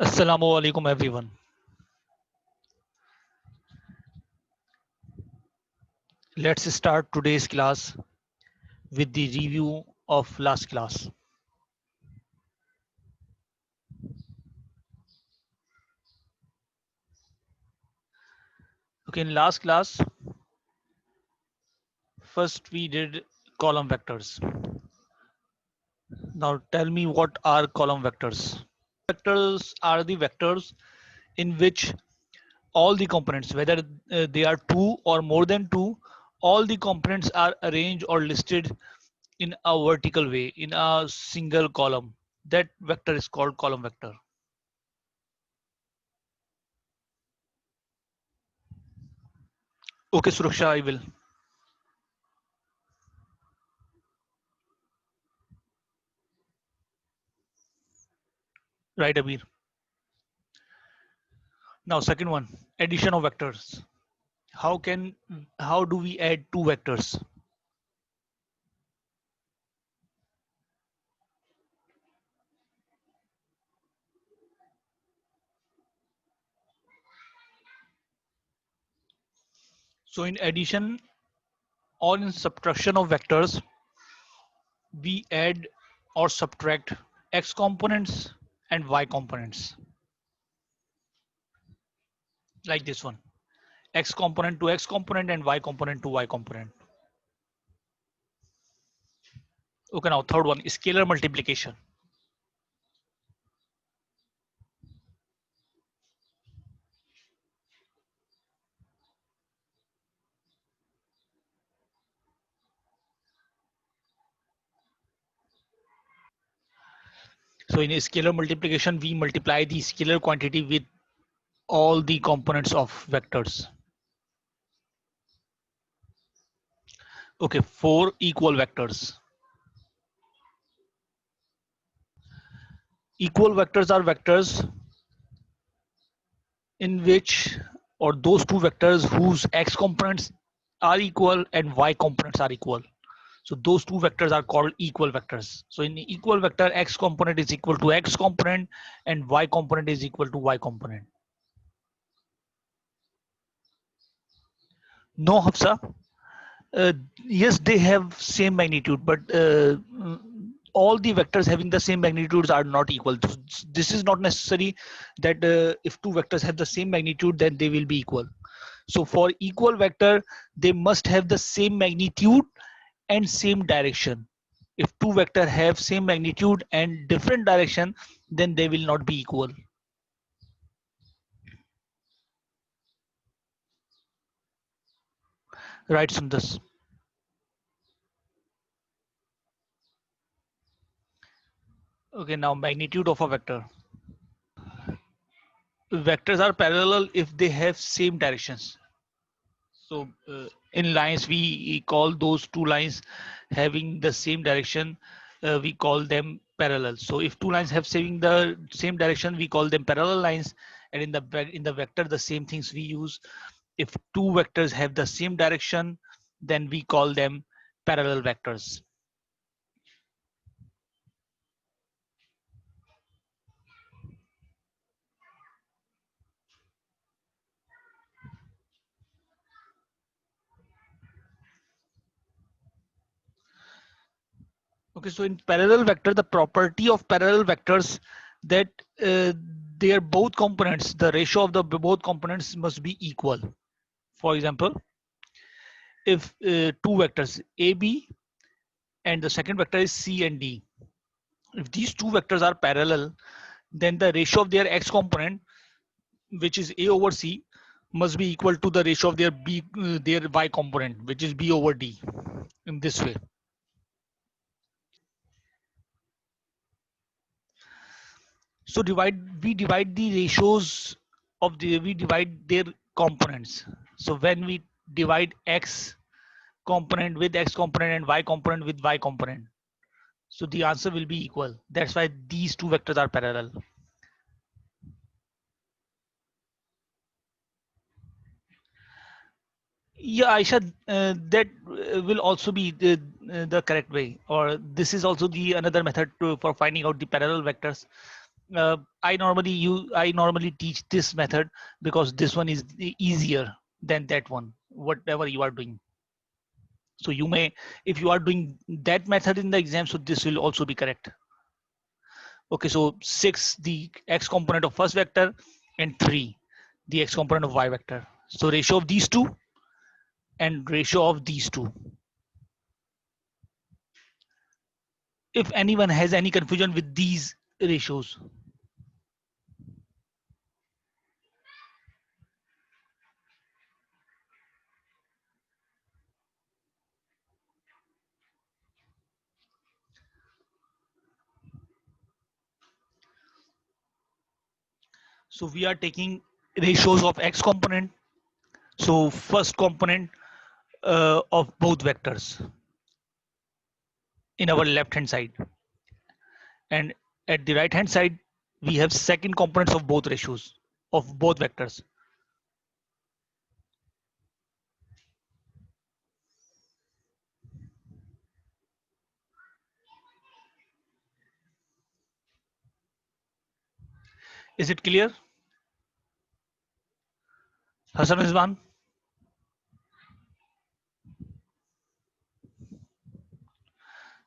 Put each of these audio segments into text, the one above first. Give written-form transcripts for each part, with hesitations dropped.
Assalamu alaikum everyone. Let's start today's class with the review of last class. Okay, in last class, first we did column vectors. Now tell me what are column vectors? Vectors are the vectors in which all the components, whether they are two or more than two, all the components are arranged or listed in a vertical way in a single column. That vector is called column vector. Okay, Suraksha, I will. Right, Abir. Now, second one, addition of vectors. How do we add two vectors? So in addition or in subtraction of vectors, we add or subtract x components and y components, like this one. X component to x component and y component to y component. Okay, now third one, scalar multiplication. So in a scalar multiplication, we multiply the scalar quantity with all the components of vectors. Okay, four equal vectors. Equal vectors are vectors in which, or those two vectors whose x components are equal and y components are equal. So those two vectors are called equal vectors. So in equal vector, x component is equal to x component and y component is equal to y component. No, Hafsa. Yes, they have same magnitude, but all the vectors having the same magnitudes are not equal. This is not necessary that if two vectors have the same magnitude, then they will be equal. So for equal vector, they must have the same magnitude and same direction. If two vector have same magnitude and different direction, then they will not be equal. Right, Sundas? Okay, now magnitude of a vector. Vectors are parallel if they have same directions. So in lines, we call those two lines having the same direction. We call them parallel. So if two lines have the same direction, we call them parallel lines. And in the vector, the same things we use. If two vectors have the same direction, then we call them parallel vectors. Okay, so in parallel vector, the property of parallel vectors that uh, their both components, the ratio of the both components must be equal. For example, if two vectors AB and the second vector is C and D, if these two vectors are parallel, then the ratio of their x component, which is A over C, must be equal to the ratio of their y component, which is B over D. In this way, so we divide the ratios of we divide their components. So when we divide x component with x component and y component with y component, so the answer will be equal. That's why these two vectors are parallel. Yeah, Aisha, that will also be the correct way, or this is also the another method for finding out the parallel vectors. I normally teach this method because this one is easier than that one, whatever you are doing. So you may, if you are doing that method in the exam, so this will also be correct. Okay, so 6, the x component of first vector, and 3, the x component of y vector. So ratio of these two and ratio of these two. If anyone has any confusion with these ratios. So we are taking ratios of x component. So first component of both vectors in our left hand side, and at the right hand side we have second components of both ratios of both vectors. Is it clear, Hassan Rizwan?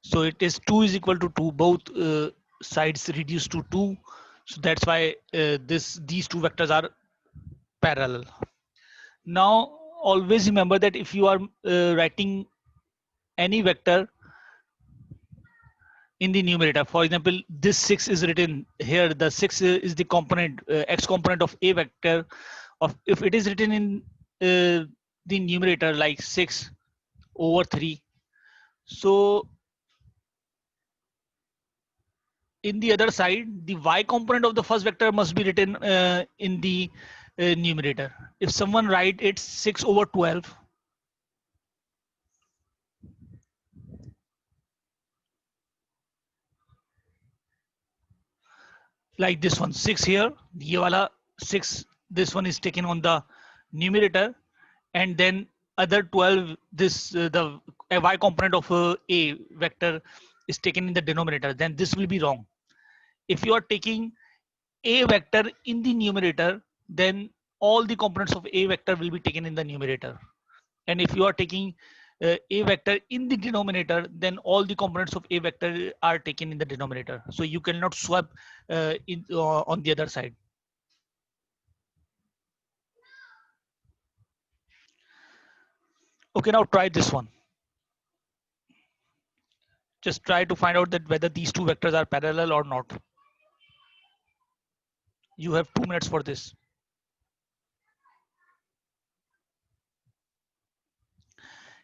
So it is 2 is equal to 2, both sides reduced to 2. So that's why these two vectors are parallel. Now always remember that if you are writing any vector in the numerator, for example, this 6 is written here, the 6 is the component, x component of a vector. Of if it is written in the numerator like 6 over 3, so in the other side the y component of the first vector must be written in the numerator. If someone write it 6 over 12, like this one 6 here, ye wala 6, this one is taken on the numerator, and then other 12, this the y component of a vector is taken in the denominator, then this will be wrong. If you are taking a vector in the numerator, then all the components of a vector will be taken in the numerator. And if you are taking a vector in the denominator, then all the components of a vector are taken in the denominator. So you cannot swap on the other side. Okay, now try this one. Just try to find out that whether these two vectors are parallel or not. You have 2 minutes for this.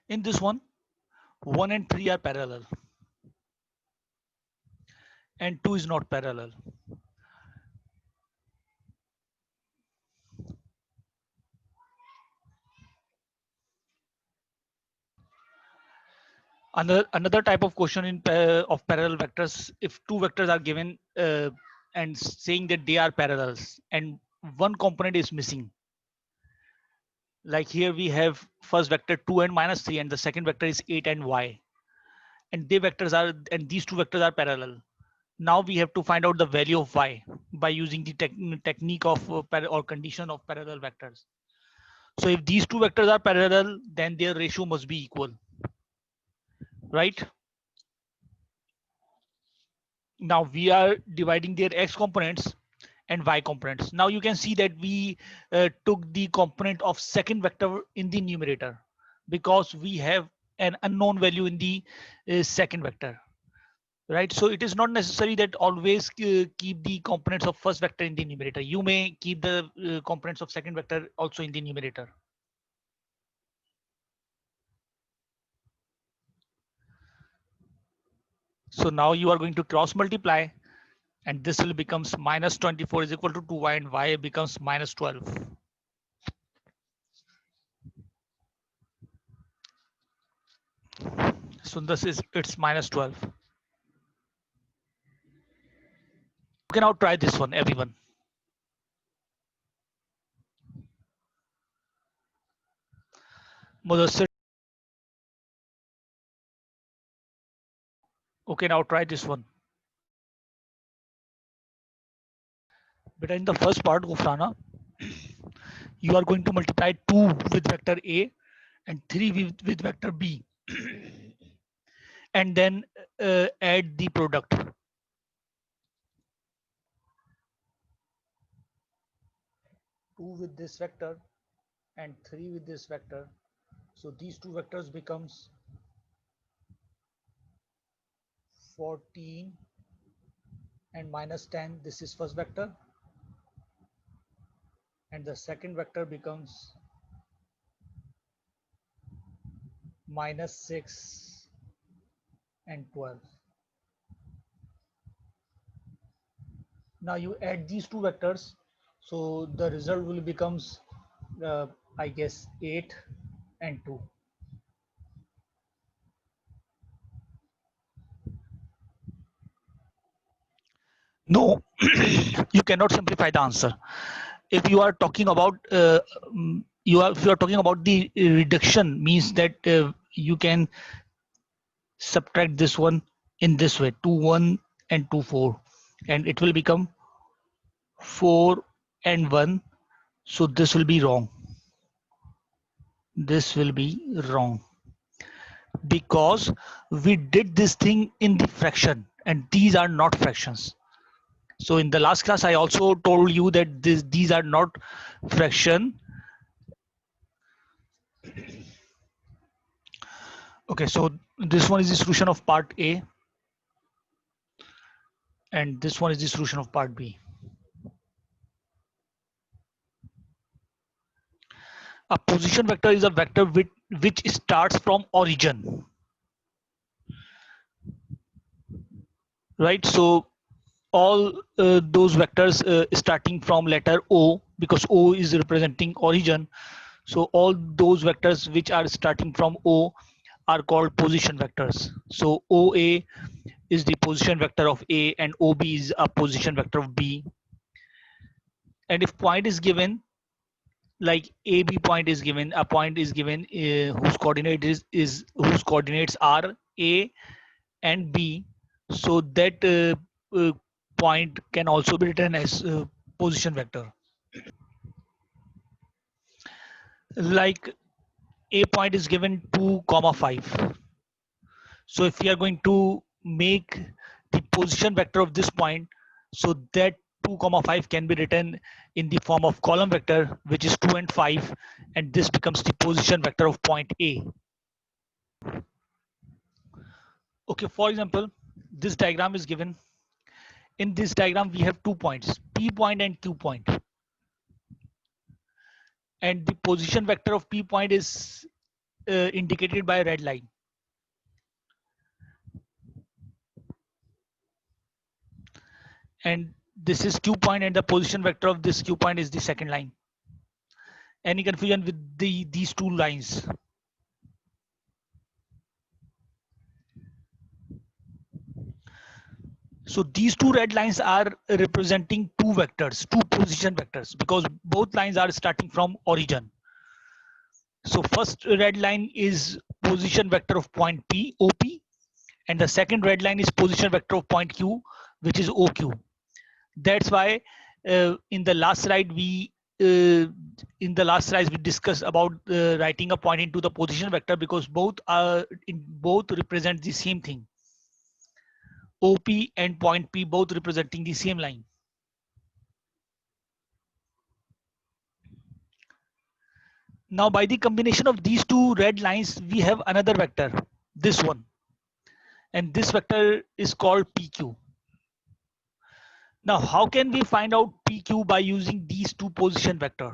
In this one, 1 and 3 are parallel and 2 is not parallel. Another type of question in of parallel vectors, if two vectors are given and saying that they are parallels and one component is missing, like here we have first vector 2 and minus 3 and the second vector is 8 and y, and these two vectors are parallel. Now we have to find out the value of y by using the technique of or condition of parallel vectors. So if these two vectors are parallel, then their ratio must be equal, right? Now we are dividing their x components and y components. Now you can see that we took the component of second vector in the numerator because we have an unknown value in the second vector, right? So it is not necessary that always keep the components of first vector in the numerator. You may keep the components of second vector also in the numerator. So now you are going to cross multiply, and this will becomes minus 24 is equal to 2y, and y becomes minus 12. So this is it's minus 12. You can now try this one, everyone. Mudassir. Okay, now try this one. But in the first part, Gufrana, you are going to multiply 2 with vector A and 3 with vector B, and then add the product. 2 with this vector and 3 with this vector. So these two vectors becomes 14 and minus 10. This is first vector, and the second vector becomes minus 6 and 12. Now you add these two vectors, so the result will becomes I guess 8 and 2. No, you cannot simplify the answer. If you are talking about if you are talking about the reduction, means that you can subtract this one in this way, 2 1 and 2 4, and it will become 4 and 1. So this will be wrong. This will be wrong because we did this thing in the fraction, and these are not fractions. So in the last class I also told you that these are not fraction. Okay, so this one is the solution of part A, and this one is the solution of part B. A position vector is a vector which starts from origin, right? So all those vectors starting from letter O, because O is representing origin. So all those vectors which are starting from O are called position vectors. So OA is the position vector of A, and OB is a position vector of B. And if point is given, like AB point is given, a point is given whose coordinate is whose coordinates are A and B, so that point can also be written as position vector. Like A point is given 2 comma 5. So if we are going to make the position vector of this point, so that 2 comma 5 can be written in the form of column vector, which is 2 and 5, and this becomes the position vector of point A. Okay, for example, this diagram is given. In this diagram we have 2 points, P point and Q point, and the position vector of P point is indicated by a red line. And this is Q point, and the position vector of this Q point is the second line. Any confusion with these two lines? So these two red lines are representing two vectors, two position vectors, because both lines are starting from origin. So first red line is position vector of point P, OP, and the second red line is position vector of point Q, which is OQ. That's why in the last slide we discussed about writing a point into the position vector, because both represent the same thing. OP and point P both representing the same line. Now by the combination of these two red lines, we have another vector, this one, and this vector is called PQ. Now how can we find out PQ by using these two position vector?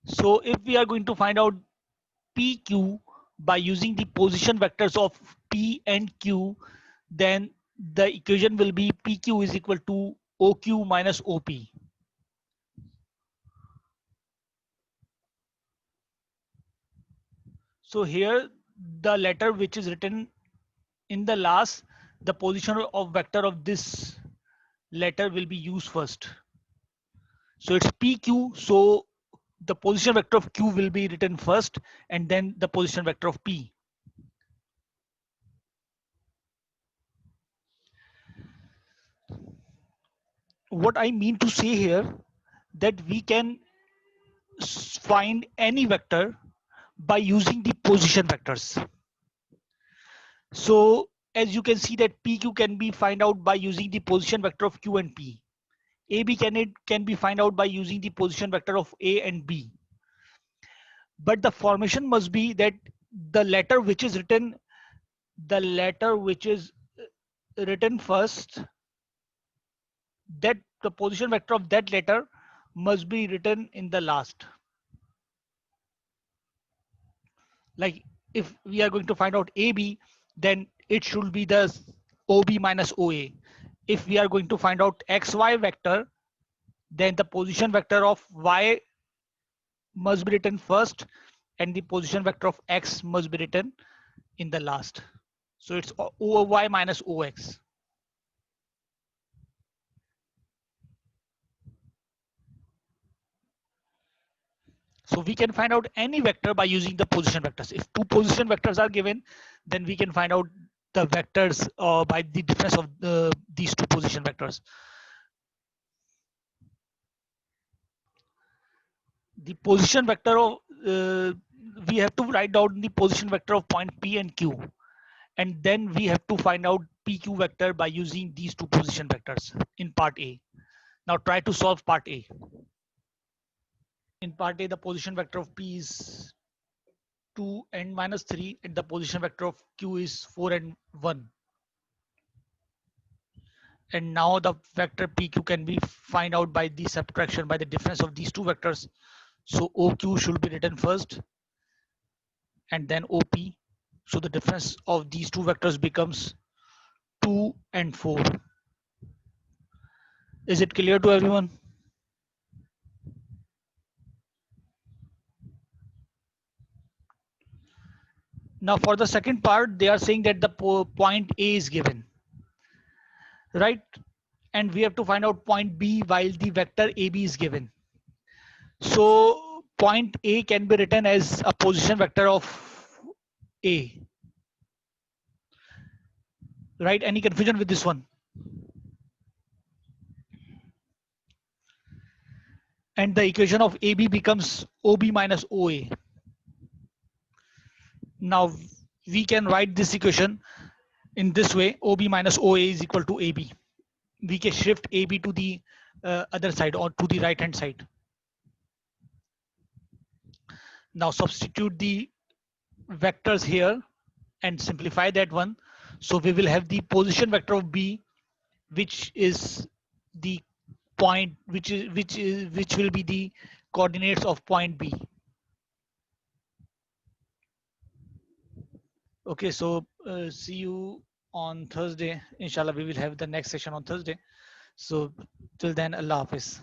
So if we are going to find out PQ by using the position vectors of P and Q, then the equation will be PQ is equal to OQ minus OP. So here the letter which is written in the last, the position of vector of this letter will be used first. So it's PQ, so the position vector of Q will be written first, and then the position vector of P. what I mean to say here, that we can find any vector by using the position vectors. So as you can see that PQ can be find out by using the position vector of Q and P. AB can be find out by using the position vector of A and B. But the formation must be that the letter which is written, first, that the position vector of that letter must be written in the last. Like if we are going to find out AB, then it should be the OB minus OA. If we are going to find out XY vector, then the position vector of Y must be written first and the position vector of X must be written in the last. So it's OY minus OX. So we can find out any vector by using the position vectors. If two position vectors are given, then we can find out the vectors by the difference of these two position vectors. The position vector of we have to write down the position vector of point P and Q, and then we have to find out PQ vector by using these two position vectors in part A. Now try to solve part A. In part A, the position vector of P is 2 and minus 3, and the position vector of Q is 4 and 1. And now the vector PQ can be find out by the subtraction by the difference of these two vectors. So OQ should be written first and then OP. So the difference of these two vectors becomes 2 and 4. Is it clear to everyone? Now for the second part, they are saying that the point A is given, right? And we have to find out point B while the vector AB is given. So point A can be written as a position vector of A, right? Any confusion with this one? And the equation of AB becomes OB minus OA. Now we can write this equation in this way: OB minus OA is equal to AB. We can shift AB to the other side or to the right hand side. Now substitute the vectors here and simplify that one. So we will have the position vector of B, which is the point, which will be the coordinates of point B. Okay, so see you on Thursday. Inshallah, we will have the next session on Thursday. So till then, Allah Hafiz.